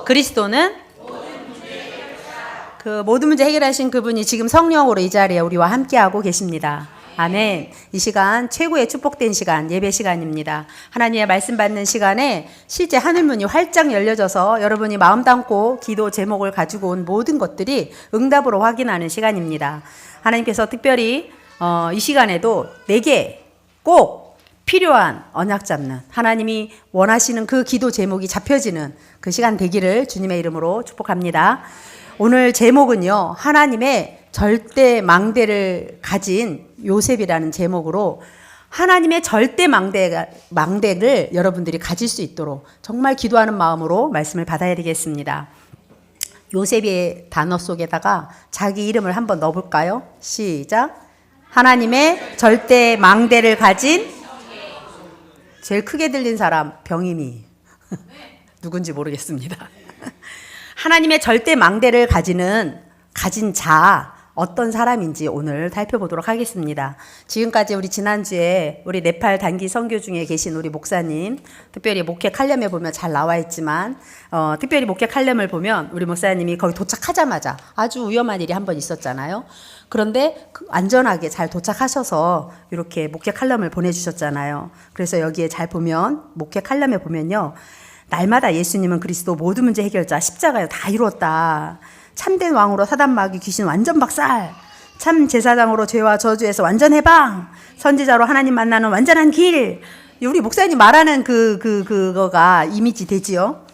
그리스도는 그 모든 문제 해결하신 그분이 지금 성령으로 이 자리에 우리와 함께하고 계십니다. 아멘. 이 시간 최고의 축복된 시간, 예배 시간입니다. 하나님의 말씀 받는 시간에 실제 하늘문이 활짝 열려져서 여러분이 마음 담고 기도 제목을 가지고 온 모든 것들이 응답으로 확인하는 시간입니다. 하나님께서 특별히 이 시간에도 내게 꼭 필요한 언약 잡는, 하나님이 원하시는 그 기도 제목이 잡혀지는 그 시간 되기를 주님의 이름으로 축복합니다. 오늘 제목은요, 하나님의 절대 망대를 가진 요셉이라는 제목으로 하나님의 절대 망대를 여러분들이 가질 수 있도록 정말 기도하는 마음으로 말씀을 받아야 되겠습니다. 요셉의 단어 속에다가 자기 이름을 한번 넣어볼까요? 시작. 하나님의 절대 망대를 가진, 제일 크게 들린 사람 병임이 누군지 모르겠습니다. 하나님의 절대 망대를 가진 자, 어떤 사람인지 오늘 살펴보도록 하겠습니다. 지금까지 우리 지난주에 우리 네팔 단기 선교 중에 계신 우리 목사님, 특별히 목회 칼럼에 보면 잘 나와 있지만 특별히 목회 칼럼을 보면 우리 목사님이 거기 도착하자마자 아주 위험한 일이 한 번 있었잖아요. 그런데 안전하게 잘 도착하셔서 이렇게 목회 칼럼을 보내주셨잖아요. 그래서 여기에 잘 보면 목회 칼럼에 보면요, 날마다 예수님은 그리스도 모든 문제 해결자, 십자가에 다 이루었다. 참된 왕으로 사단 마귀 귀신 완전 박살, 참 제사장으로 죄와 저주에서 완전 해방, 선지자로 하나님 만나는 완전한 길. 우리 목사님 말하는 그거가 이미지 되지요.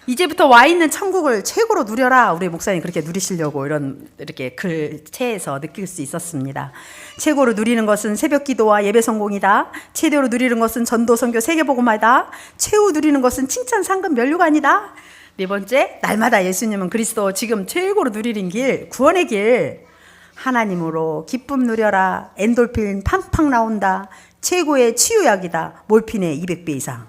이제부터 와 있는 천국을 최고로 누려라. 우리 목사님 그렇게 누리시려고 이렇게 글체에서 느낄 수 있었습니다. 최고로 누리는 것은 새벽 기도와 예배 성공이다. 최대로 누리는 것은 전도 선교 세계복음화다. 최후 누리는 것은 칭찬 상급 면류관이다. 네 번째, 날마다 예수님은 그리스도 지금 최고로 누리는 길, 구원의 길. 하나님으로 기쁨 누려라. 엔돌핀 팡팡 나온다. 최고의 치유약이다. 몰핀의 200배 이상.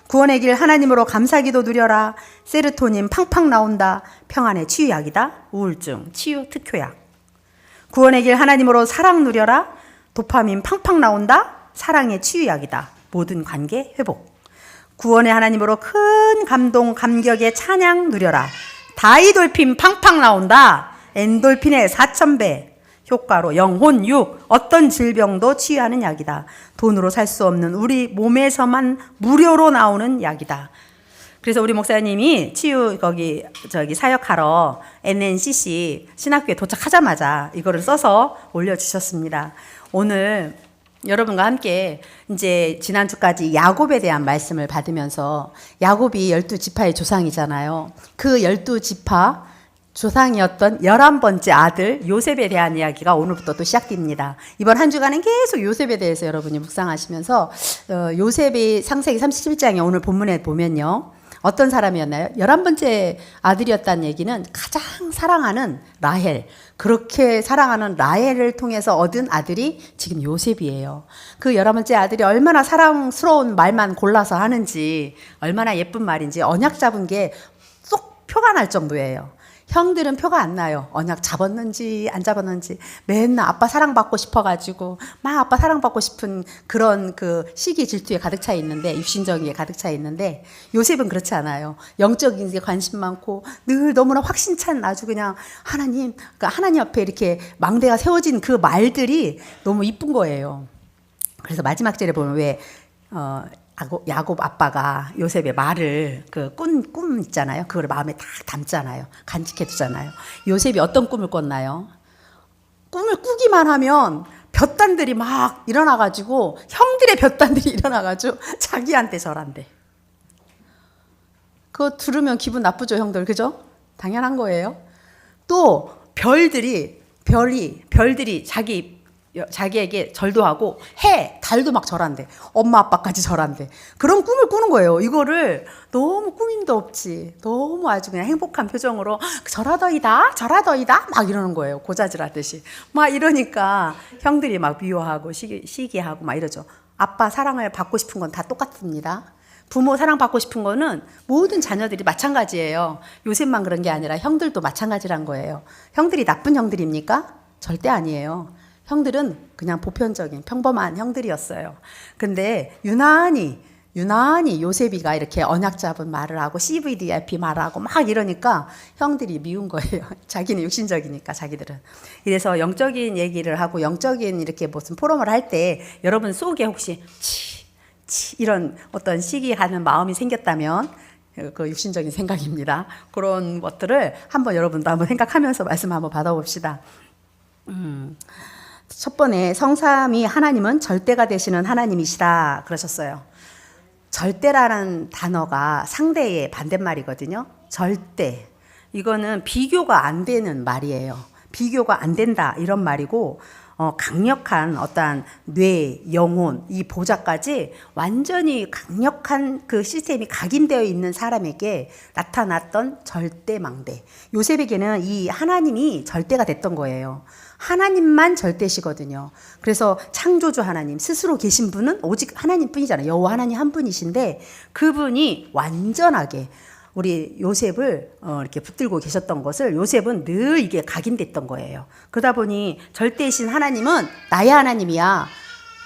구원의 길 하나님으로 감사기도 누려라. 세르토닌 팡팡 나온다. 평안의 치유약이다. 우울증 치유 특효약. 구원의 길 하나님으로 사랑 누려라. 도파민 팡팡 나온다. 사랑의 치유약이다. 모든 관계 회복. 구원의 하나님으로 큰 감동 감격의 찬양 누려라. 다이돌핀 팡팡 나온다. 엔돌핀의 4000배 효과로 영혼 육 어떤 질병도 치유하는 약이다. 돈으로 살 수 없는 우리 몸에서만 무료로 나오는 약이다. 그래서 우리 목사님이 치유 사역하러 NNCC 신학교에 도착하자마자 이거를 써서 올려주셨습니다. 오늘 여러분과 함께 이제 지난주까지 야곱에 대한 말씀을 받으면서, 야곱이 12지파의 조상이잖아요. 그 12지파 조상이었던 11번째 아들 요셉에 대한 이야기가 오늘부터 또 시작됩니다. 이번 한 주간은 계속 요셉에 대해서 여러분이 묵상하시면서 요셉이 창세기 37장에 오늘 본문에 보면요, 어떤 사람이었나요? 11번째 아들이었다는 얘기는 가장 사랑하는 라헬, 그렇게 사랑하는 라헬을 통해서 얻은 아들이 지금 요셉이에요. 그 11번째 아들이 얼마나 사랑스러운 말만 골라서 하는지, 얼마나 예쁜 말인지 언약 잡은 게 쏙 표가 날 정도예요. 형들은 표가 안 나요. 언약 잡았는지 안 잡았는지. 맨날 아빠 사랑받고 싶어가지고 막 아빠 사랑받고 싶은 그런 그 시기 질투에 가득 차 있는데, 육신적인 게 가득 차 있는데, 요셉은 그렇지 않아요. 영적인 게 관심 많고 늘 너무나 확신찬, 아주 그냥 하나님, 그러니까 하나님 앞에 이렇게 망대가 세워진 그 말들이 너무 이쁜 거예요. 그래서 마지막 절에 보면 왜 야곱 아빠가 요셉의 말을 그 꿈 있잖아요. 그걸 마음에 딱 담잖아요. 간직해 두잖아요. 요셉이 어떤 꿈을 꿨나요? 꿈을 꾸기만 하면 볕단들이 막 일어나가지고, 형들의 볕단들이 일어나가지고 자기한테 절한대. 그거 들으면 기분 나쁘죠, 형들? 그죠? 당연한 거예요. 또 별들이 자기에게 절도 하고 달도 막 절한대. 엄마 아빠까지 절한대. 그런 꿈을 꾸는 거예요. 이거를 너무 꾸밈도 없지, 너무 아주 그냥 행복한 표정으로 절하더이다 막 이러는 거예요. 고자질하듯이 막 이러니까 형들이 막 미워하고 시기하고 막 이러죠. 아빠 사랑을 받고 싶은 건 다 똑같습니다. 부모 사랑받고 싶은 거는 모든 자녀들이 마찬가지예요. 요셉만 그런 게 아니라 형들도 마찬가지란 거예요. 형들이 나쁜 형들입니까? 절대 아니에요. 형들은 그냥 보편적인 평범한 형들이었어요. 근데 유난히 유난히 요셉이가 이렇게 언약 잡은 말을 하고 CVDIP 말을 하고 막 이러니까 형들이 미운 거예요. 자기는 육신적이니까 자기들은. 그래서 영적인 얘기를 하고 영적인 이렇게 무슨 포럼을 할 때 여러분 속에 혹시 이런 어떤 시기하는 마음이 생겼다면 그 육신적인 생각입니다. 그런 것들을 한번 여러분도 한번 생각하면서 말씀 한번 받아봅시다. 첫 번에 성삼위 하나님은 절대가 되시는 하나님이시다 그러셨어요. 절대라는 단어가 상대의 반대말이거든요. 절대. 이거는 비교가 안 되는 말이에요. 비교가 안 된다 이런 말이고 강력한 어떠한 뇌, 영혼, 이 보좌까지 완전히 강력한 그 시스템이 각인되어 있는 사람에게 나타났던 절대망대. 요셉에게는 이 하나님이 절대가 됐던 거예요. 하나님만 절대시거든요. 그래서 창조주 하나님 스스로 계신 분은 오직 하나님뿐이잖아요. 여호와 하나님 한 분이신데 그분이 완전하게 우리 요셉을 이렇게 붙들고 계셨던 것을 요셉은 늘 이게 각인됐던 거예요. 그러다 보니 절대이신 하나님은 나의 하나님이야.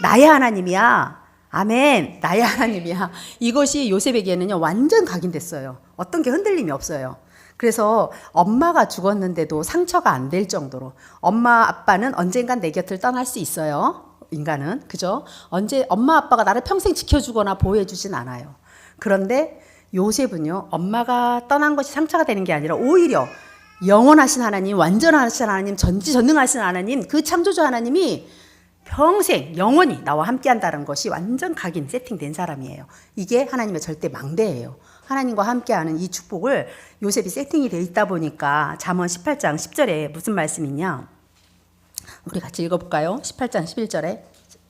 나의 하나님이야. 아멘. 나의 하나님이야. 이것이 요셉에게는요 완전 각인됐어요. 어떤 게 흔들림이 없어요. 그래서 엄마가 죽었는데도 상처가 안 될 정도로 엄마 아빠는 언젠간 내 곁을 떠날 수 있어요. 인간은 그죠? 언제 엄마 아빠가 나를 평생 지켜주거나 보호해주진 않아요. 그런데 요셉은요 엄마가 떠난 것이 상처가 되는 게 아니라 오히려 영원하신 하나님, 완전하신 하나님, 전지전능하신 하나님, 그 창조주 하나님이 평생 영원히 나와 함께한다는 것이 완전 각인 세팅된 사람이에요. 이게 하나님의 절대 망대예요. 하나님과 함께하는 이 축복을 요셉이 세팅이 돼 있다 보니까 잠언 18장 10절에 무슨 말씀이 있냐? 우리 같이 읽어볼까요? 18장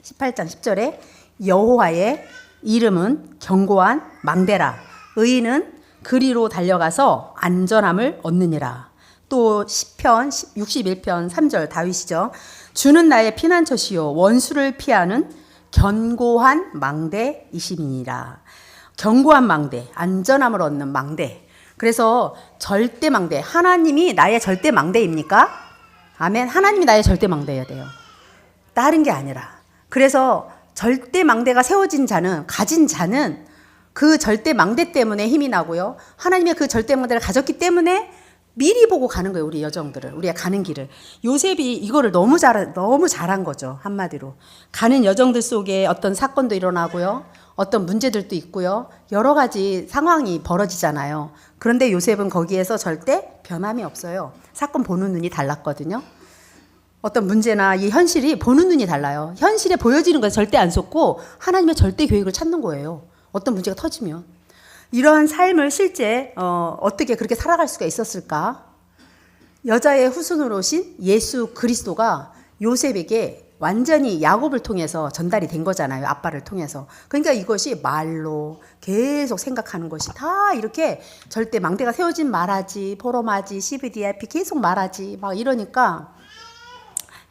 10절에 여호와의 이름은 견고한 망대라. 의인은 그리로 달려가서 안전함을 얻느니라. 또 시편 61편 3절 다윗이죠. 주는 나의 피난처시요 원수를 피하는 견고한 망대이심이니라. 견고한 망대, 안전함을 얻는 망대. 그래서 절대 망대, 하나님이 나의 절대 망대입니까? 아멘. 하나님이 나의 절대 망대여야 돼요. 다른 게 아니라. 그래서 절대 망대가 세워진 자는, 가진 자는 그 절대 망대 때문에 힘이 나고요. 하나님의 그 절대 망대를 가졌기 때문에 미리 보고 가는 거예요. 우리 여정들을, 우리가 가는 길을. 요셉이 이거를 너무 잘한 거죠. 한마디로. 가는 여정들 속에 어떤 사건도 일어나고요. 어떤 문제들도 있고요. 여러 가지 상황이 벌어지잖아요. 그런데 요셉은 거기에서 절대 변함이 없어요. 사건 보는 눈이 달랐거든요. 어떤 문제나 이 현실이 보는 눈이 달라요. 현실에 보여지는 건 절대 안 속고 하나님의 절대 계획을 찾는 거예요. 어떤 문제가 터지면. 이러한 삶을 실제 어떻게 그렇게 살아갈 수가 있었을까? 여자의 후손으로 오신 예수 그리스도가 요셉에게 완전히 야곱을 통해서 전달이 된 거잖아요. 아빠를 통해서. 그러니까 이것이 말로 계속 생각하는 것이 다 이렇게 절대 망대가 세워진 말하지, 포럼하지, CVDIP 계속 말하지 막 이러니까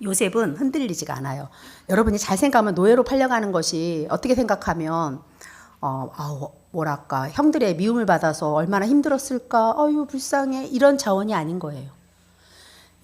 요셉은 흔들리지가 않아요. 여러분이 잘 생각하면 노예로 팔려가는 것이 어떻게 생각하면 뭐랄까 형들의 미움을 받아서 얼마나 힘들었을까, 아유 불쌍해, 이런 자원이 아닌 거예요.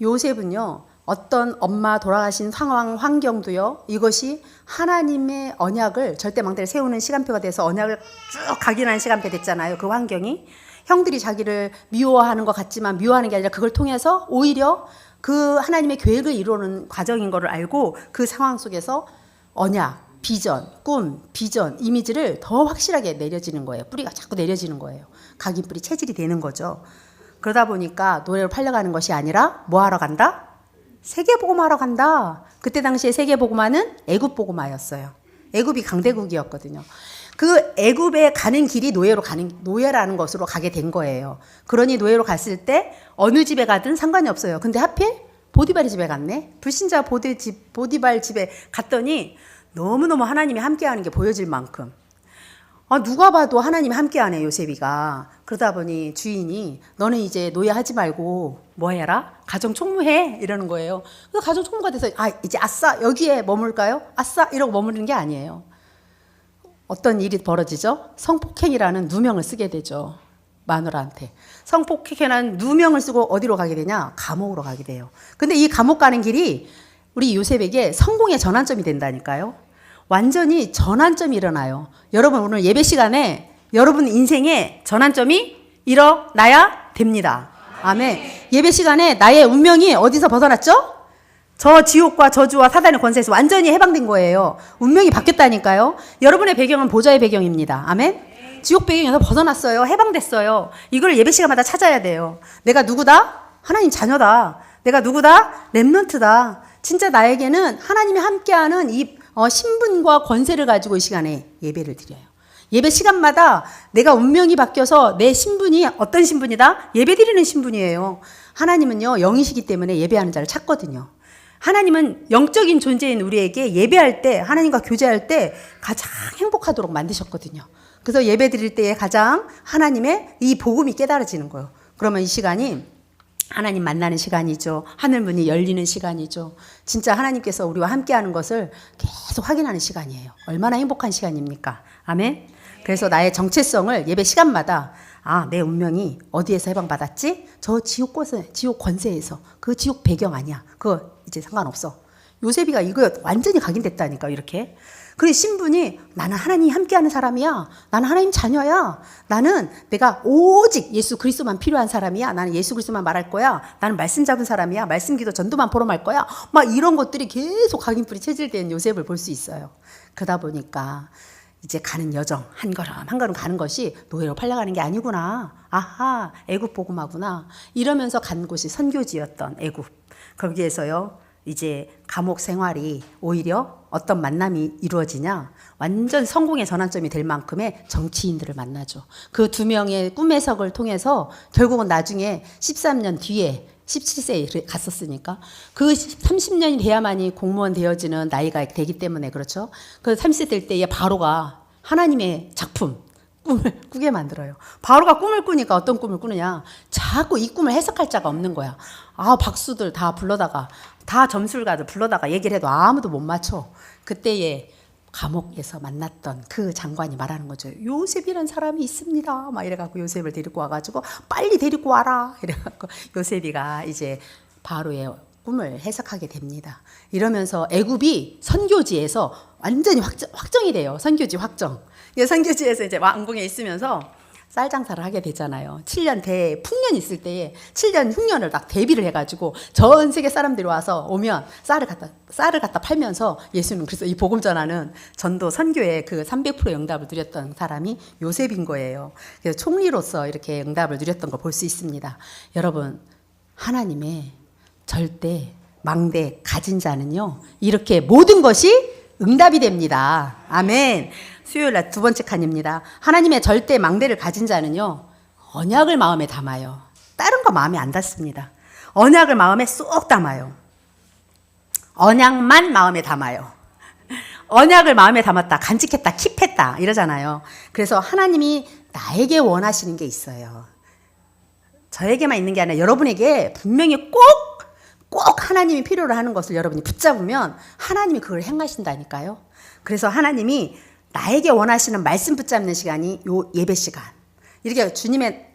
요셉은요 어떤 엄마 돌아가신 상황 환경도요 이것이 하나님의 언약을 절대 망대를 세우는 시간표가 돼서 언약을 쭉 각인하는 시간표 됐잖아요. 그 환경이 형들이 자기를 미워하는 것 같지만 미워하는 게 아니라 그걸 통해서 오히려 그 하나님의 계획을 이루는 과정인 거를 알고 그 상황 속에서 언약, 비전, 꿈, 비전, 이미지를 더 확실하게 내려지는 거예요. 뿌리가 자꾸 내려지는 거예요. 각인 뿌리 체질이 되는 거죠. 그러다 보니까 노예로 팔려가는 것이 아니라 뭐 하러 간다? 세계복음하러 간다. 그때 당시에 세계복음화는 애굽복음화였어요. 애굽이 강대국이었거든요. 그 애굽에 가는 길이 노예라는 것으로 가게 된 거예요. 그러니 노예로 갔을 때 어느 집에 가든 상관이 없어요. 근데 하필 보디발의 집에 갔네. 불신자 보디발 집에 갔더니 너무너무 하나님이 함께하는 게 보여질 만큼 누가 봐도 하나님이 함께하네 요셉이가. 그러다 보니 주인이 너는 이제 노예하지 말고 뭐 해라? 가정 총무해 이러는 거예요. 그래서 가정 총무가 돼서 이제 아싸 여기에 머물까요? 아싸 이러고 머무르는 게 아니에요. 어떤 일이 벌어지죠? 성폭행이라는 누명을 쓰게 되죠. 마누라한테. 성폭행이라는 누명을 쓰고 어디로 가게 되냐? 감옥으로 가게 돼요. 근데 이 감옥 가는 길이 우리 요셉에게 성공의 전환점이 된다니까요. 완전히 전환점이 일어나요. 여러분 오늘 예배 시간에 여러분 인생에 전환점이 일어나야 됩니다. 아멘. 예배 시간에 나의 운명이 어디서 벗어났죠? 저 지옥과 저주와 사단의 권세에서 완전히 해방된 거예요. 운명이 바뀌었다니까요. 여러분의 배경은 보좌의 배경입니다. 아멘. 지옥 배경에서 벗어났어요. 해방됐어요. 이걸 예배 시간마다 찾아야 돼요. 내가 누구다? 하나님 자녀다. 내가 누구다? 렘넌트다. 진짜 나에게는 하나님이 함께하는 이 신분과 권세를 가지고 이 시간에 예배를 드려요. 예배 시간마다 내가 운명이 바뀌어서 내 신분이 어떤 신분이다? 예배 드리는 신분이에요. 하나님은요, 영이시기 때문에 예배하는 자를 찾거든요. 하나님은 영적인 존재인 우리에게 예배할 때, 하나님과 교제할 때 가장 행복하도록 만드셨거든요. 그래서 예배 드릴 때에 가장 하나님의 이 복음이 깨달아지는 거예요. 그러면 이 시간이 하나님 만나는 시간이죠. 하늘문이 열리는 시간이죠. 진짜 하나님께서 우리와 함께하는 것을 계속 확인하는 시간이에요. 얼마나 행복한 시간입니까? 아멘. 그래서 나의 정체성을 예배 시간마다 내 운명이 어디에서 해방받았지? 저 지옥 권세에서. 그 지옥 배경 아니야. 그거 이제 상관없어. 요셉이가 이거 완전히 각인됐다니까 이렇게. 그 신분이 나는 하나님이 함께하는 사람이야. 나는 하나님 자녀야. 나는 내가 오직 예수 그리스도만 필요한 사람이야. 나는 예수 그리스도만 말할 거야. 나는 말씀 잡은 사람이야. 말씀 기도 전도만 포럼할 거야. 막 이런 것들이 계속 각인뿔이 체질된 요셉을 볼 수 있어요. 그러다 보니까 이제 가는 여정 한 걸음 한 걸음 가는 것이 노예로 팔려가는 게 아니구나. 아하, 애굽 복음하구나. 이러면서 간 곳이 선교지였던 애굽. 거기에서요. 이제 감옥 생활이 오히려 어떤 만남이 이루어지냐? 완전 성공의 전환점이 될 만큼의 정치인들을 만나죠. 그 두 명의 꿈의 석을 통해서 결국은 나중에 13년 뒤에 17세에 갔었으니까 그 30년이 돼야만이 공무원 되어지는 나이가 되기 때문에 그렇죠. 그 30세 될 때에 바로가 하나님의 작품 꿈을 꾸게 만들어요. 바로가 꿈을 꾸니까 어떤 꿈을 꾸느냐? 자꾸 이 꿈을 해석할 자가 없는 거야. 박수들 다 불러다가 다 점술가들 불러다가 얘기를 해도 아무도 못 맞춰. 그때에 감옥에서 만났던 그 장관이 말하는 거죠. 요셉이라는 사람이 있습니다. 막 이래갖고 요셉을 데리고 와가지고 빨리 데리고 와라. 이래갖고 요셉이가 이제 바로의 꿈을 해석하게 됩니다. 이러면서 애굽이 선교지에서 완전히 확정이 돼요. 선교지 확정. 선교지에서 이제 왕궁에 있으면서 쌀 장사를 하게 되잖아요. 7년 풍년 있을 때에 7년 흉년을 딱 대비를 해가지고 전 세계 사람들이 와서 오면 쌀을 갖다 팔면서 예수는 그래서 이 복음 전하는 전도 선교에 그 300% 응답을 누렸던 사람이 요셉인 거예요. 그래서 총리로서 이렇게 응답을 누렸던 걸 볼 수 있습니다. 여러분, 하나님의 절대 망대 가진 자는요, 이렇게 모든 것이 응답이 됩니다. 아멘. 수요일 날 두 번째 칸입니다. 하나님의 절대 망대를 가진 자는요, 언약을 마음에 담아요. 다른 거 마음에 안 담습니다. 언약을 마음에 쏙 담아요. 언약만 마음에 담아요. 언약을 마음에 담았다, 간직했다, 킵했다 이러잖아요. 그래서 하나님이 나에게 원하시는 게 있어요. 저에게만 있는 게 아니라 여러분에게 분명히 꼭 하나님이 필요로 하는 것을 여러분이 붙잡으면 하나님이 그걸 행하신다니까요. 그래서 하나님이 나에게 원하시는 말씀 붙잡는 시간이 요 예배 시간. 이렇게 주님의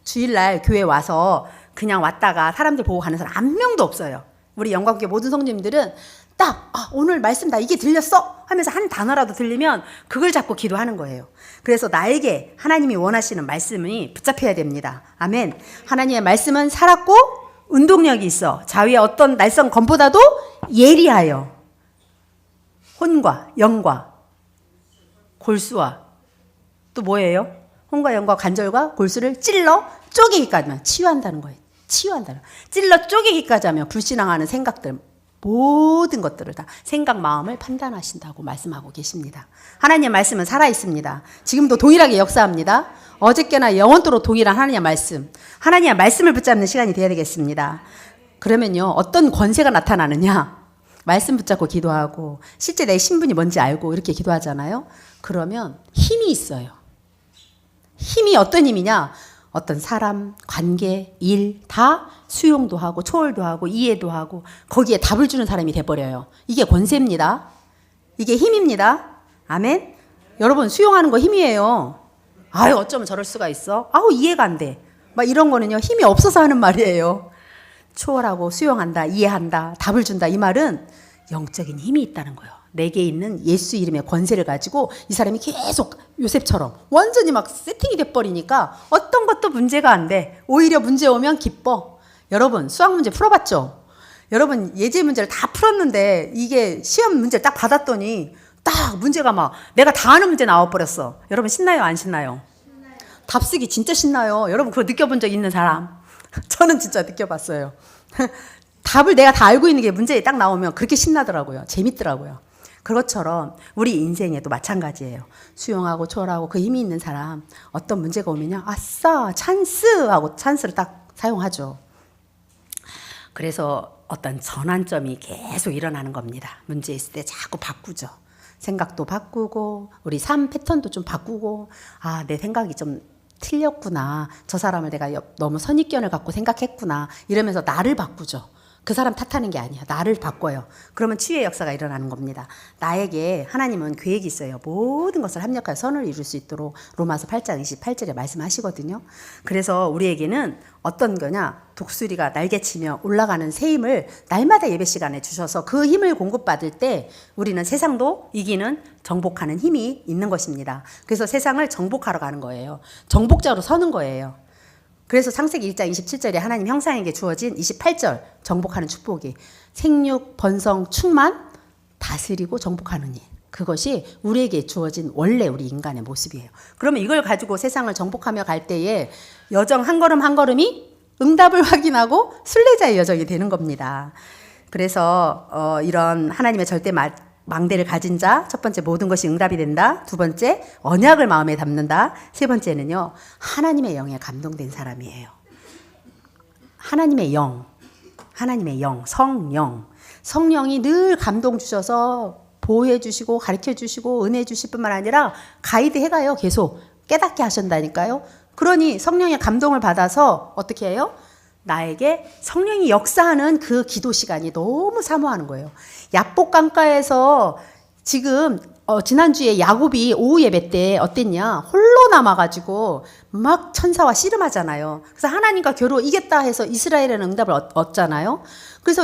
주일날 교회 와서 그냥 왔다가 사람들 보고 가는 사람 한 명도 없어요. 우리 영광교회 모든 성도님들은 딱 오늘 말씀 다 이게 들렸어? 하면서 한 단어라도 들리면 그걸 잡고 기도하는 거예요. 그래서 나에게 하나님이 원하시는 말씀이 붙잡혀야 됩니다. 아멘. 하나님의 말씀은 살았고 운동력이 있어. 자위의 어떤 날선 검보다도 예리하여 혼과 영과 골수와 또 뭐예요? 혼과 영과 관절과 골수를 찔러 쪼개기까지 하면 치유한다는 거예요. 치유한다는. 찔러 쪼개기까지 하면 불신앙하는 생각들 모든 것들을 다 생각 마음을 판단하신다고 말씀하고 계십니다. 하나님의 말씀은 살아있습니다. 지금도 동일하게 역사합니다. 어저께나 영원토록 동일한 하나님의 말씀. 하나님의 말씀을 붙잡는 시간이 되어야 되겠습니다. 그러면요, 어떤 권세가 나타나느냐? 말씀 붙잡고 기도하고 실제 내 신분이 뭔지 알고 이렇게 기도하잖아요. 그러면 힘이 있어요. 힘이 어떤 힘이냐? 어떤 사람, 관계, 일 다 수용도 하고 초월도 하고 이해도 하고 거기에 답을 주는 사람이 돼버려요. 이게 권세입니다. 이게 힘입니다. 아멘. 여러분, 수용하는 거 힘이에요. 어쩌면 저럴 수가 있어. 이해가 안 돼. 막 이런 거는요, 힘이 없어서 하는 말이에요. 초월하고 수용한다, 이해한다, 답을 준다, 이 말은 영적인 힘이 있다는 거예요. 내게 있는 예수 이름의 권세를 가지고 이 사람이 계속 요셉처럼 완전히 막 세팅이 돼버리니까 어떤 것도 문제가 안 돼. 오히려 문제 오면 기뻐. 여러분 수학 문제 풀어봤죠? 여러분 예제 문제를 다 풀었는데 이게 시험 문제를 딱 받았더니 딱 문제가 막 내가 다 아는 문제 나와버렸어. 여러분 신나요 안 신나요? 답쓰기 진짜 신나요. 여러분 그거 느껴본 적 있는 사람? 저는 진짜 느껴봤어요. 답을 내가 다 알고 있는 게 문제에 딱 나오면 그렇게 신나더라고요. 재밌더라고요. 그것처럼 우리 인생에도 마찬가지예요. 수용하고 초월하고 그 힘이 있는 사람 어떤 문제가 오면요. 아싸 찬스 하고 찬스를 딱 사용하죠. 그래서 어떤 전환점이 계속 일어나는 겁니다. 문제 있을 때 자꾸 바꾸죠. 생각도 바꾸고 우리 삶 패턴도 좀 바꾸고 아, 내 생각이 좀 틀렸구나. 저 사람을 내가 너무 선입견을 갖고 생각했구나. 이러면서 나를 바꾸죠. 그 사람 탓하는 게 아니야. 나를 바꿔요. 그러면 치유의 역사가 일어나는 겁니다. 나에게 하나님은 계획이 있어요. 모든 것을 합력하여 선을 이룰 수 있도록 로마서 8장 28절에 말씀하시거든요. 그래서 우리에게는 어떤 거냐. 독수리가 날개치며 올라가는 새 힘을 날마다 예배 시간에 주셔서 그 힘을 공급받을 때 우리는 세상도 이기는 정복하는 힘이 있는 것입니다. 그래서 세상을 정복하러 가는 거예요. 정복자로 서는 거예요. 그래서 창세기 1장 27절에 하나님 형상에게 주어진 28절 정복하는 축복이 생육, 번성, 충만, 다스리고 정복하는 일. 그것이 우리에게 주어진 원래 우리 인간의 모습이에요. 그러면 이걸 가지고 세상을 정복하며 갈 때에 여정 한 걸음 한 걸음이 응답을 확인하고 순례자의 여정이 되는 겁니다. 그래서 이런 하나님의 절대 망대를 가진 자, 첫 번째 모든 것이 응답이 된다. 두 번째 언약을 마음에 담는다. 세 번째는요. 하나님의 영에 감동된 사람이에요. 하나님의 영, 성령이 늘 감동 주셔서 보호해 주시고 가르쳐 주시고 은혜 주실 뿐만 아니라 가이드 해가요. 계속 깨닫게 하신다니까요. 그러니 성령의 감동을 받아서 어떻게 해요? 나에게 성령이 역사하는 그 기도 시간이 너무 사모하는 거예요. 야복강가에서 지금 지난주에 야곱이 오후 예배 때 어땠냐? 홀로 남아가지고 막 천사와 씨름하잖아요. 그래서 하나님과 겨루 이겼다 해서 이스라엘에는 응답을 얻잖아요. 그래서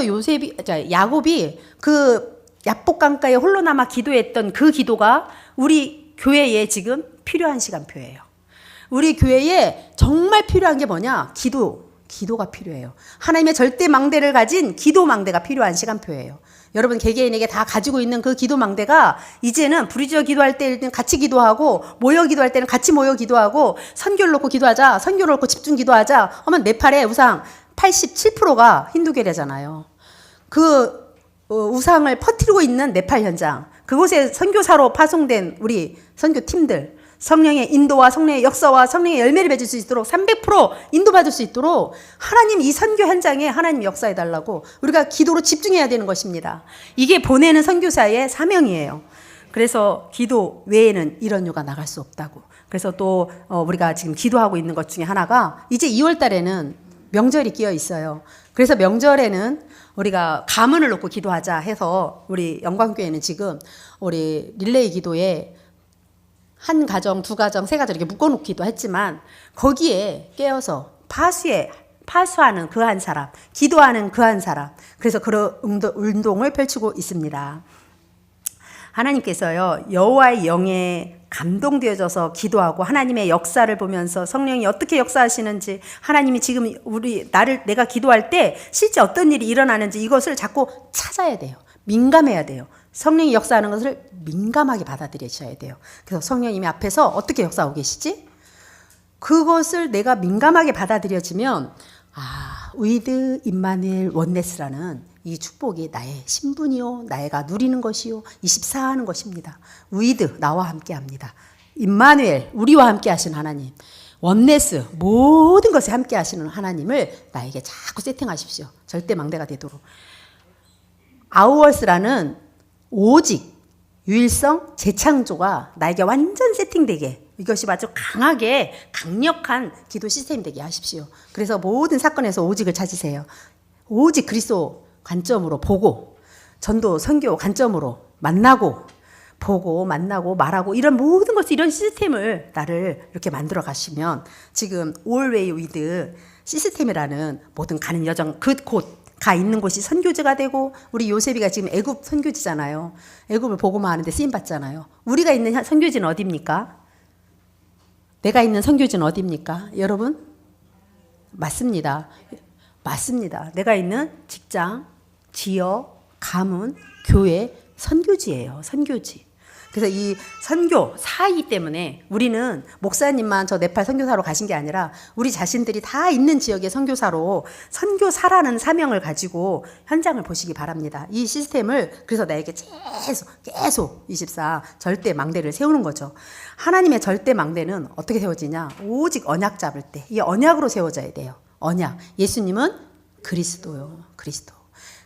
야곱이 그 야복강가에 홀로 남아 기도했던 그 기도가 우리 교회에 지금 필요한 시간표예요. 우리 교회에 정말 필요한 게 뭐냐? 기도가 필요해요. 하나님의 절대 망대를 가진 기도 망대가 필요한 시간표예요. 여러분 개개인에게 다 가지고 있는 그 기도 망대가 이제는 부르짖어 기도할 때는 같이 기도하고 모여 기도할 때는 같이 모여 기도하고 선교를 놓고 기도하자. 선교를 놓고 집중 기도하자. 하면 네팔의 우상 87%가 힌두교래잖아요. 그 우상을 퍼뜨리고 있는 네팔 현장. 그곳에 선교사로 파송된 우리 선교팀들. 성령의 인도와 성령의 역사와 성령의 열매를 맺을 수 있도록 300% 인도받을 수 있도록 하나님 이 선교 현장에 하나님 역사해달라고 우리가 기도로 집중해야 되는 것입니다. 이게 보내는 선교사의 사명이에요. 그래서 기도 외에는 이런 요가 나갈 수 없다고. 그래서 또 우리가 지금 기도하고 있는 것 중에 하나가 이제 2월 달에는 명절이 끼어 있어요. 그래서 명절에는 우리가 가문을 놓고 기도하자 해서 우리 영광교회는 지금 우리 릴레이 기도에 한 가정, 두 가정, 세 가정 이렇게 묶어놓기도 했지만 거기에 깨어서 파수하는 그 한 사람, 기도하는 그 한 사람. 그래서 그런 운동을 펼치고 있습니다. 하나님께서요, 여호와의 영에 감동되어져서 기도하고 하나님의 역사를 보면서 성령이 어떻게 역사하시는지 하나님이 지금 내가 기도할 때 실제 어떤 일이 일어나는지 이것을 자꾸 찾아야 돼요. 민감해야 돼요. 성령이 역사하는 것을 민감하게 받아들이셔야 돼요. 그래서 성령님이 앞에서 어떻게 역사하고 계시지? 그것을 내가 민감하게 받아들여지면 위드 임마누엘 원네스라는 이 축복이 나의 신분이요, 나가 누리는 것이요, 24하는 것입니다. 위드 나와 함께합니다. 임마누엘 우리와 함께하신 하나님, 원네스 모든 것에 함께하시는 하나님을 나에게 자꾸 세팅하십시오. 절대 망대가 되도록. 아우어스라는 오직 유일성 재창조가 나에게 완전 세팅되게 이것이 아주 강력한 기도 시스템이 되게 하십시오. 그래서 모든 사건에서 오직을 찾으세요. 오직 그리스도 관점으로 보고 전도 선교 관점으로 만나고 보고 만나고 말하고 이런 모든 것을 이런 시스템을 나를 이렇게 만들어 가시면 지금 Always with 시스템이라는 모든 가는 여정 그 곳 가 있는 곳이 선교지가 되고, 우리 요셉이가 지금 애굽 선교지잖아요. 애굽을 보고만 하는데 쓰임 받잖아요. 우리가 있는 선교지는 어디입니까? 내가 있는 선교지는 어디입니까? 여러분? 맞습니다. 맞습니다. 내가 있는 직장, 지역, 가문, 교회, 선교지예요. 선교지. 그래서 이 선교, 사이 때문에 우리는 목사님만 저 네팔 선교사로 가신 게 아니라 우리 자신들이 다 있는 지역의 선교사로 선교사라는 사명을 가지고 현장을 보시기 바랍니다. 이 시스템을 그래서 나에게 계속 24 절대 망대를 세우는 거죠. 하나님의 절대 망대는 어떻게 세워지냐? 오직 언약 잡을 때. 이 언약으로 세워져야 돼요. 언약. 예수님은 그리스도요.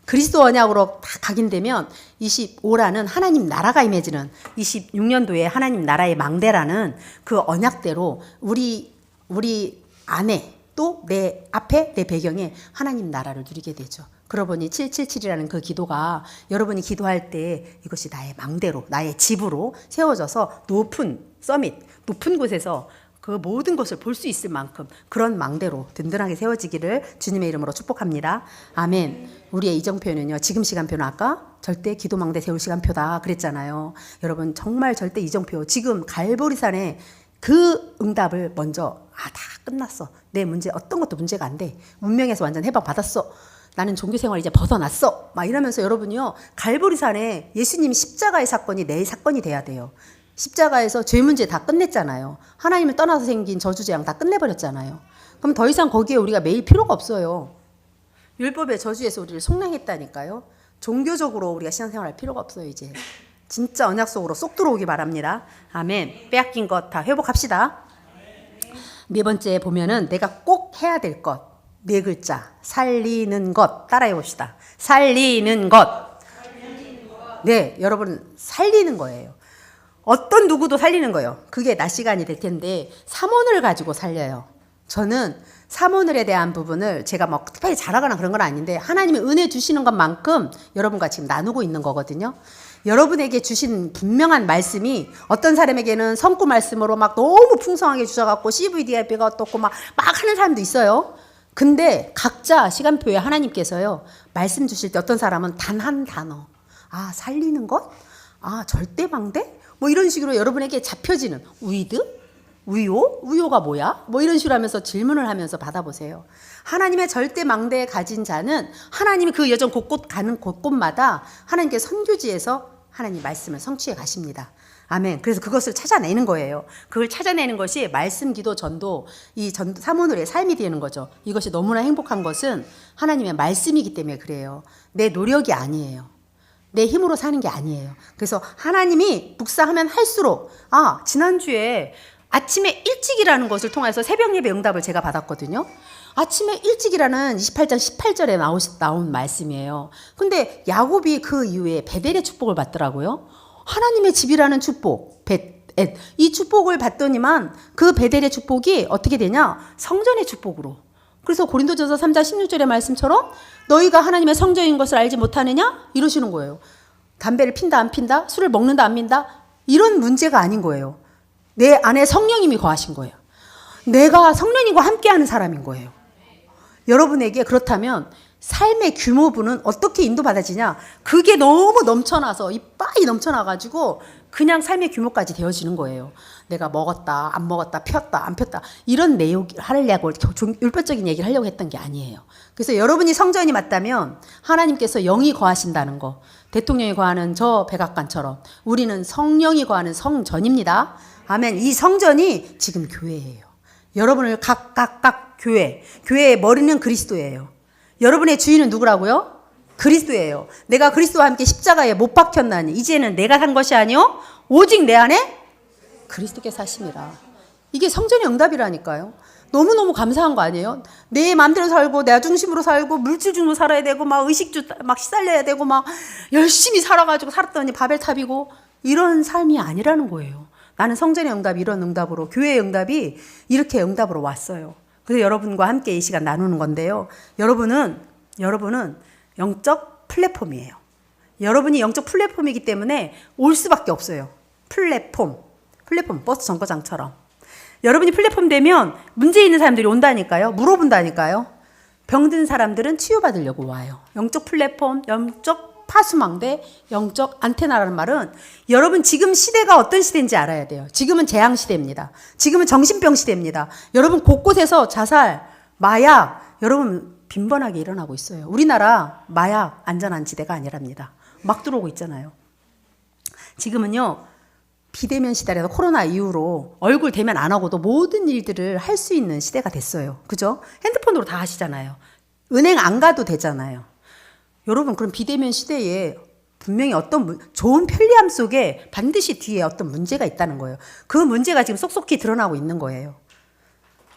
그리스도 언약으로 다 각인되면 25라는 하나님 나라가 임해지는 26년도에 하나님 나라의 망대라는 그 언약대로 우리 안에 또 내 앞에 내 배경에 하나님 나라를 누리게 되죠. 그러고 보니 777이라는 그 기도가 여러분이 기도할 때 이것이 나의 망대로 나의 집으로 세워져서 높은 서밋, 높은 곳에서 그 모든 것을 볼 수 있을 만큼 그런 망대로 든든하게 세워지기를 주님의 이름으로 축복합니다. 아멘. 우리의 이정표는요. 지금 시간표는 아까 절대 기도 망대 세울 시간표다 그랬잖아요. 여러분 정말 절대 이정표. 지금 갈보리산에 그 응답을 먼저 다 끝났어. 내 문제 어떤 것도 문제가 안 돼. 운명에서 완전 해방 받았어. 나는 종교생활 이제 벗어났어. 막 이러면서 여러분이요. 갈보리산에 예수님 십자가의 사건이 내 사건이 돼야 돼요. 십자가에서 죄 문제 다 끝냈잖아요. 하나님을 떠나서 생긴 저주재앙 다 끝내버렸잖아요. 그럼 더 이상 거기에 우리가 매일 필요가 없어요. 율법의 저주에서 우리를 속량했다니까요. 종교적으로 우리가 신앙생활 할 필요가 없어요. 이제 진짜 언약 속으로 쏙 들어오기 바랍니다. 아멘. 빼앗긴 것 다 회복합시다. 네 번째 보면은 내가 꼭 해야 될 것. 네 글자. 살리는 것. 따라해 봅시다. 살리는 것. 네, 여러분 살리는 거예요. 어떤 누구도 살리는 거예요. 그게 낮 시간이 될 텐데 삼오늘 가지고 살려요. 저는 삼오늘에 대한 부분을 제가 뭐 특별히 잘하거나 그런 건 아닌데 하나님이 은혜 주시는 것만큼 여러분과 지금 나누고 있는 거거든요. 여러분에게 주신 분명한 말씀이 어떤 사람에게는 성구 말씀으로 막 너무 풍성하게 주셔갖고 CVDIP가 어떻고 막 하는 사람도 있어요. 근데 각자 시간표에 하나님께서요. 말씀 주실 때 어떤 사람은 단 한 단어. 살리는 것? 절대방대? 뭐 이런 식으로 여러분에게 잡혀지는 위드? 위오? 위오가 뭐야? 뭐 이런 식으로 하면서 질문을 하면서 받아보세요. 하나님의 절대 망대에 가진 자는 하나님이 그 여정 곳곳 가는 곳곳마다 하나님께 선교지에서 하나님 말씀을 성취해 가십니다. 아멘. 그래서 그것을 찾아내는 거예요. 그걸 찾아내는 것이 말씀, 기도, 전도, 이 사모늘의 삶이 되는 거죠. 이것이 너무나 행복한 것은 하나님의 말씀이기 때문에 그래요. 내 노력이 아니에요. 내 힘으로 사는 게 아니에요. 그래서 하나님이 묵상하면 할수록 지난주에 아침에 일찍이라는 것을 통해서 새벽 예배 응답을 제가 받았거든요. 아침에 일찍이라는 28장 18절에 나온 말씀이에요. 근데 야곱이 그 이후에 베델의 축복을 받더라고요. 하나님의 집이라는 축복, 이 축복을 받더니만 그 베델의 축복이 어떻게 되냐? 성전의 축복으로. 그래서 고린도전서 3장 16절의 말씀처럼 너희가 하나님의 성전인 것을 알지 못하느냐? 이러시는 거예요. 담배를 핀다 안 핀다? 술을 먹는다 안 민다? 이런 문제가 아닌 거예요. 내 안에 성령님이 거하신 거예요. 내가 성령님과 함께하는 사람인 거예요. 여러분에게 그렇다면 삶의 규모분은 어떻게 인도받아지냐? 그게 너무 넘쳐나서 이빨이 넘쳐나가지고 그냥 삶의 규모까지 되어지는 거예요. 내가 먹었다, 안 먹었다, 폈다, 안 폈다 이런 내용 하려고 율법적인 얘기를 하려고 했던 게 아니에요. 그래서 여러분이 성전이 맞다면 하나님께서 영이 거하신다는 거, 대통령이 거하는 저 백악관처럼 우리는 성령이 거하는 성전입니다. 아멘. 이 성전이 지금 교회예요. 여러분을 각각 교회의 머리는 그리스도예요. 여러분의 주인은 누구라고요? 그리스도예요. 내가 그리스도와 함께 십자가에 못 박혔나니 이제는 내가 산 것이 아니요 오직 내 안에 그리스도께서 사심이라. 이게 성전의 응답이라니까요. 너무너무 감사한 거 아니에요? 내 마음대로 살고 내 중심으로 살고 물질 중으로 살아야 되고 막 의식주 막 시달려야 되고 막 열심히 살아가지고 살았더니 바벨탑이고 이런 삶이 아니라는 거예요. 나는 성전의 응답 이런 응답으로 교회의 응답이 이렇게 응답으로 왔어요. 그래서 여러분과 함께 이 시간 나누는 건데요. 여러분은 영적 플랫폼이에요. 여러분이 영적 플랫폼이기 때문에 올 수밖에 없어요. 플랫폼 버스 정거장처럼. 여러분이 플랫폼 되면 문제 있는 사람들이 온다니까요. 물어본다니까요. 병든 사람들은 치유받으려고 와요. 영적 플랫폼, 영적 파수망대, 영적 안테나라는 말은 여러분 지금 시대가 어떤 시대인지 알아야 돼요. 지금은 재앙 시대입니다. 지금은 정신병 시대입니다. 여러분 곳곳에서 자살, 마약, 여러분 빈번하게 일어나고 있어요. 우리나라 마약 안전한지대가 아니랍니다. 막 들어오고 있잖아요. 지금은요, 비대면 시대라서 코로나 이후로 얼굴 대면 안 하고도 모든 일들을 할 수 있는 시대가 됐어요. 그죠? 핸드폰으로 다 하시잖아요. 은행 안 가도 되잖아요. 여러분, 그럼 비대면 시대에 분명히 어떤 좋은 편리함 속에 반드시 뒤에 어떤 문제가 있다는 거예요. 그 문제가 지금 쏙쏙히 드러나고 있는 거예요.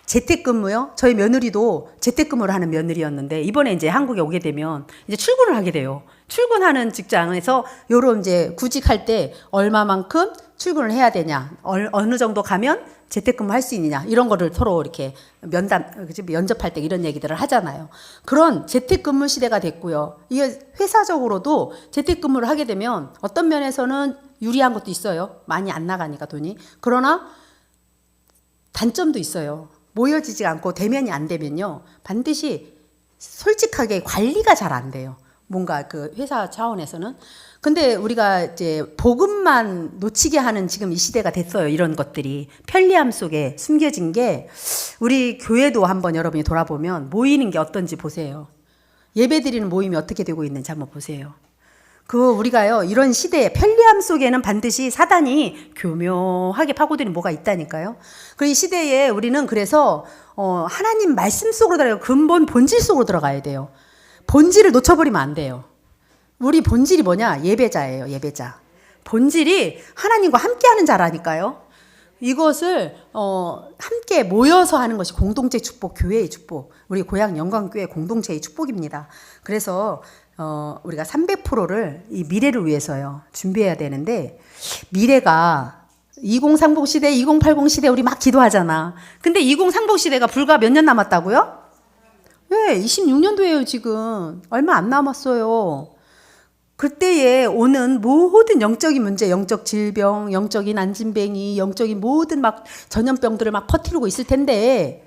재택근무요? 저희 며느리도 재택근무를 하는 며느리였는데 이번에 이제 한국에 오게 되면 이제 출근을 하게 돼요. 출근하는 직장에서 요런 이제 구직할 때 얼마만큼 출근을 해야 되냐, 어느 정도 가면 재택근무 할 수 있느냐, 이런 거를 서로 이렇게 면접할 때 이런 얘기들을 하잖아요. 그런 재택근무 시대가 됐고요. 이게 회사적으로도 재택근무를 하게 되면 어떤 면에서는 유리한 것도 있어요. 많이 안 나가니까 돈이. 그러나 단점도 있어요. 모여지지 않고 대면이 안 되면요, 반드시 솔직하게 관리가 잘 안 돼요. 뭔가 그 회사 차원에서는. 근데 우리가 이제 복음만 놓치게 하는 지금 이 시대가 됐어요. 이런 것들이 편리함 속에 숨겨진 게, 우리 교회도 한번 여러분이 돌아보면 모이는 게 어떤지 보세요. 예배드리는 모임이 어떻게 되고 있는지 한번 보세요. 우리가요, 이런 시대에 편리함 속에는 반드시 사단이 교묘하게 파고드는 뭐가 있다니까요. 그 이 시대에 우리는 그래서 하나님 말씀 속으로 들어가요. 근본 본질 속으로 들어가야 돼요. 본질을 놓쳐버리면 안 돼요. 우리 본질이 뭐냐? 예배자예요. 예배자. 본질이 하나님과 함께하는 자라니까요. 이것을 함께 모여서 하는 것이 공동체 축복, 교회의 축복, 우리 고향 영광교회 공동체의 축복입니다. 그래서 우리가 300%를 이 미래를 위해서요 준비해야 되는데, 미래가 2030 시대, 2080 시대 우리 막 기도하잖아. 근데 2030 시대가 불과 몇 년 남았다고요? 네, 26년도예요. 지금 얼마 안 남았어요. 그때에 오는 모든 영적인 문제, 영적 질병, 영적인 안진뱅이, 영적인 모든 막 전염병들을 막 퍼뜨리고 있을 텐데,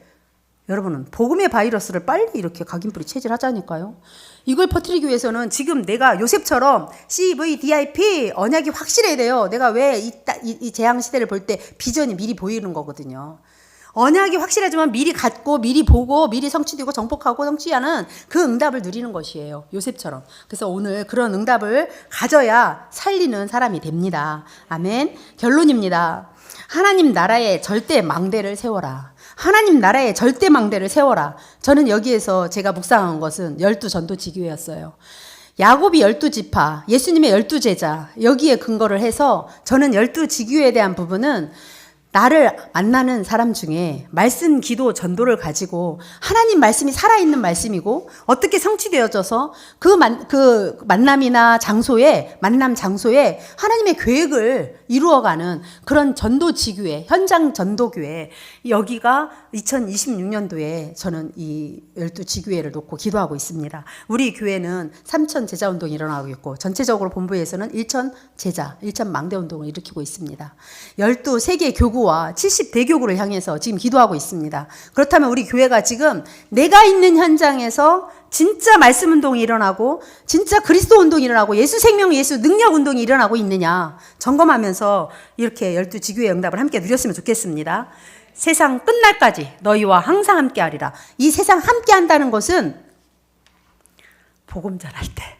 여러분은 복음의 바이러스를 빨리 이렇게 각인뿌리 체질하자니까요. 이걸 퍼뜨리기 위해서는 지금 내가 요셉처럼 CVDIP 언약이 확실해야 돼요. 내가 왜 이 재앙 시대를 볼 때 비전이 미리 보이는 거거든요. 언약이 확실하지만 미리 갖고 미리 보고 미리 성취되고 정복하고 성취하는 그 응답을 누리는 것이에요. 요셉처럼. 그래서 오늘 그런 응답을 가져야 살리는 사람이 됩니다. 아멘. 결론입니다. 하나님 나라의 절대 망대를 세워라. 하나님 나라의 절대 망대를 세워라. 저는 여기에서 제가 묵상한 것은 12전도지교회였어요. 야곱이 12지파, 예수님의 12제자, 여기에 근거를 해서 저는 12지교회에 대한 부분은 나를 만나는 사람 중에 말씀, 기도, 전도를 가지고 하나님 말씀이 살아있는 말씀이고 어떻게 성취되어져서 그 만남이나 장소에, 만남 장소에 하나님의 계획을 이루어가는 그런 전도지교회, 현장 전도교회, 여기가 2026년도에 저는 이 12지교회를 놓고 기도하고 있습니다. 우리 교회는 3천 제자운동이 일어나고 있고 전체적으로 본부에서는 1천 제자, 1천 망대운동을 일으키고 있습니다. 12세계 교구와 70대교구를 향해서 지금 기도하고 있습니다. 그렇다면 우리 교회가 지금 내가 있는 현장에서 진짜 말씀 운동이 일어나고 진짜 그리스도 운동이 일어나고 예수 생명, 예수 능력 운동이 일어나고 있느냐 점검하면서 이렇게 12지교회 응답을 함께 누렸으면 좋겠습니다. 세상 끝날까지 너희와 항상 함께하리라. 이 세상 함께한다는 것은 복음 전할 때,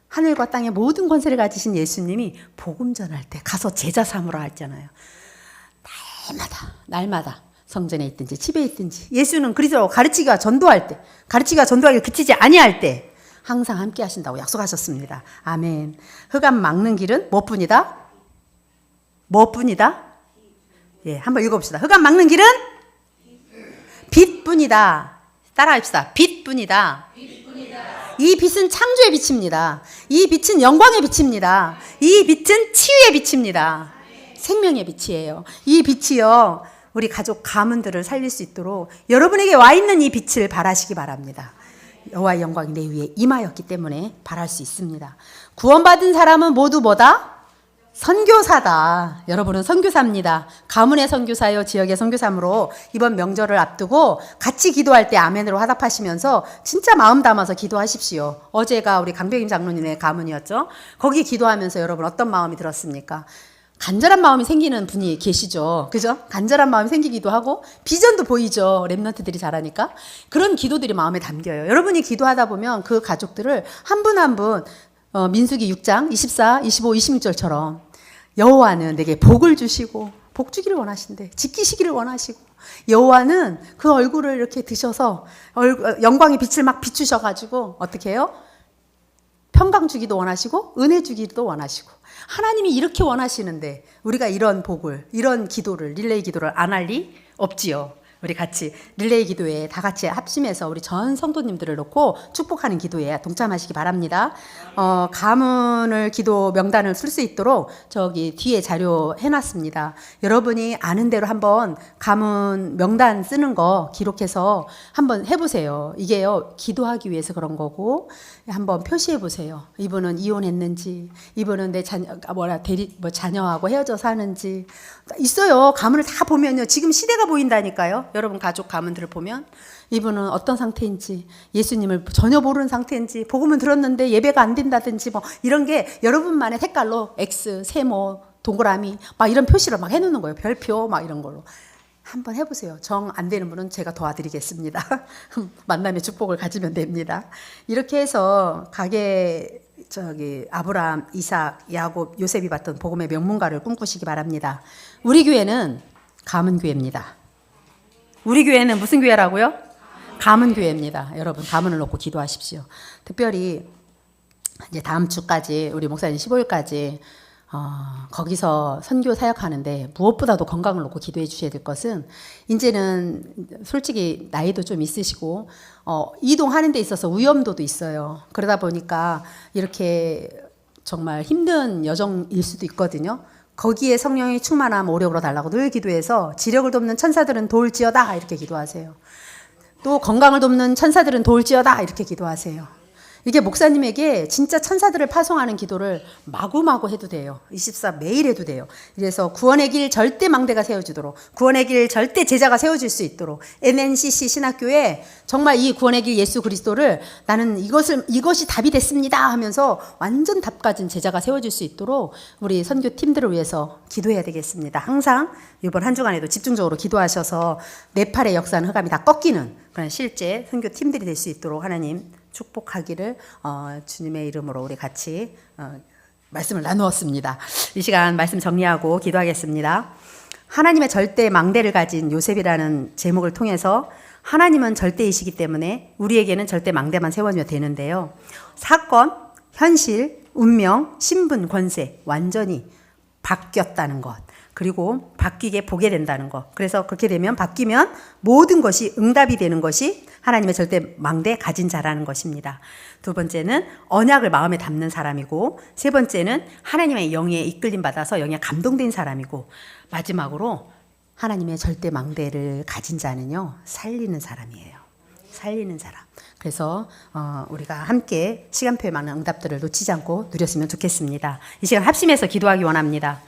하늘과 땅의 모든 권세를 가지신 예수님이 복음 전할 때 가서 제자 삼으라 했잖아요. 날마다 성전에 있든지 집에 있든지 예수는 그리스도로 가르치기와 전도할 때, 가르치기와 전도하기 그치지 아니할 때 항상 함께 하신다고 약속하셨습니다. 아멘. 흑암 막는 길은 무엇뿐이다? 무엇뿐이다? 예, 한번 읽어봅시다. 흑암 막는 길은 빛뿐이다. 따라합시다. 빛뿐이다. 이 빛은 창조의 빛입니다. 이 빛은 영광의 빛입니다. 이 빛은 치유의 빛입니다. 생명의 빛이에요. 이 빛이요, 우리 가족 가문들을 살릴 수 있도록 여러분에게 와 있는 이 빛을 발하시기 바랍니다. 여호와의 영광이 내 위에 임하였기 때문에 발할 수 있습니다. 구원받은 사람은 모두 뭐다? 선교사다. 여러분은 선교사입니다. 가문의 선교사요, 지역의 선교사므로 이번 명절을 앞두고 같이 기도할 때 아멘으로 화답하시면서 진짜 마음 담아서 기도하십시오. 어제가 우리 강백임 장로님의 가문이었죠. 거기 기도하면서 여러분 어떤 마음이 들었습니까? 간절한 마음이 생기는 분이 계시죠. 그죠? 간절한 마음이 생기기도 하고 비전도 보이죠. 랩런트들이 잘하니까. 그런 기도들이 마음에 담겨요. 여러분이 기도하다 보면 그 가족들을 한 분 한 분 민수기 6장 24, 25, 26절처럼 여호와는 내게 복을 주시고 복 주기를 원하신대. 지키시기를 원하시고 여호와는 그 얼굴을 이렇게 드셔서 영광의 빛을 막 비추셔가지고 어떻게 해요? 평강 주기도 원하시고 은혜 주기도 원하시고 하나님이 이렇게 원하시는데 우리가 이런 복을 이런 기도를 릴레이 기도를 안 할 리 없지요. 우리 같이 릴레이 기도에 다 같이 합심해서 우리 전 성도님들을 놓고 축복하는 기도에 동참하시기 바랍니다. 가문을 기도 명단을 쓸 수 있도록 저기 뒤에 자료 해놨습니다. 여러분이 아는 대로 한번 가문 명단 쓰는 거 기록해서 한번 해보세요. 이게요 기도하기 위해서 그런 거고 한번 표시해 보세요. 이분은 이혼했는지, 이분은 내 자녀하고 헤어져 사는지 있어요. 가문을 다 보면요 지금 시대가 보인다니까요. 여러분 가족 가문들을 보면 이분은 어떤 상태인지, 예수님을 전혀 모르는 상태인지, 복음은 들었는데 예배가 안 된다든지 뭐 이런 게 여러분만의 색깔로 X, 세모, 동그라미 막 이런 표시를 막 해놓는 거예요. 별표 막 이런 걸로. 한번 해보세요. 정 안 되는 분은 제가 도와드리겠습니다. 만남의 축복을 가지면 됩니다. 이렇게 해서 아브라함, 이삭, 야곱, 요셉이 봤던 복음의 명문가를 꿈꾸시기 바랍니다. 우리 교회는 가문교회입니다. 우리 교회는 무슨 교회라고요? 가문교회입니다. 여러분 가문을 놓고 기도하십시오. 특별히 이제 다음 주까지 우리 목사님 15일까지 거기서 선교 사역하는데 무엇보다도 건강을 놓고 기도해 주셔야 될 것은 이제는 솔직히 나이도 좀 있으시고 이동하는 데 있어서 위험도도 있어요. 그러다 보니까 이렇게 정말 힘든 여정일 수도 있거든요. 거기에 성령이 충만함 오력으로 달라고 늘 기도해서 지력을 돕는 천사들은 도울지어다 이렇게 기도하세요. 또 건강을 돕는 천사들은 도울지어다 이렇게 기도하세요. 이게 목사님에게 진짜 천사들을 파송하는 기도를 마구마구 해도 돼요. 24 매일 해도 돼요. 그래서 구원의 길 절대 망대가 세워지도록, 구원의 길 절대 제자가 세워질 수 있도록 NNCC 신학교에 정말 이 구원의 길 예수 그리스도를 나는 이것이 답이 됐습니다 하면서 완전 답 가진 제자가 세워질 수 있도록 우리 선교팀들을 위해서 기도해야 되겠습니다. 항상 이번 한 주간에도 집중적으로 기도하셔서 네팔의 역사는 흑암이 다 꺾이는 그런 실제 선교팀들이 될 수 있도록 하나님 축복하기를 주님의 이름으로 우리 같이 말씀을 나누었습니다. 이 시간 말씀 정리하고 기도하겠습니다. 하나님의 절대 망대를 가진 요셉이라는 제목을 통해서 하나님은 절대이시기 때문에 우리에게는 절대 망대만 세워주면 되는데요. 사건, 현실, 운명, 신분, 권세 완전히 바뀌었다는 것. 그리고 바뀌게 보게 된다는 것. 그래서 그렇게 되면 바뀌면 모든 것이 응답이 되는 것이 하나님의 절대 망대 가진 자라는 것입니다. 두 번째는 언약을 마음에 담는 사람이고, 세 번째는 하나님의 영에 이끌림 받아서 영에 감동된 사람이고, 마지막으로 하나님의 절대 망대를 가진 자는요 살리는 사람이에요. 살리는 사람. 그래서 우리가 함께 시간표에 맞는 응답들을 놓치지 않고 누렸으면 좋겠습니다. 이 시간 합심해서 기도하기 원합니다.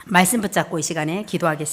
말씀 붙잡고 이 시간에 기도하겠습니다.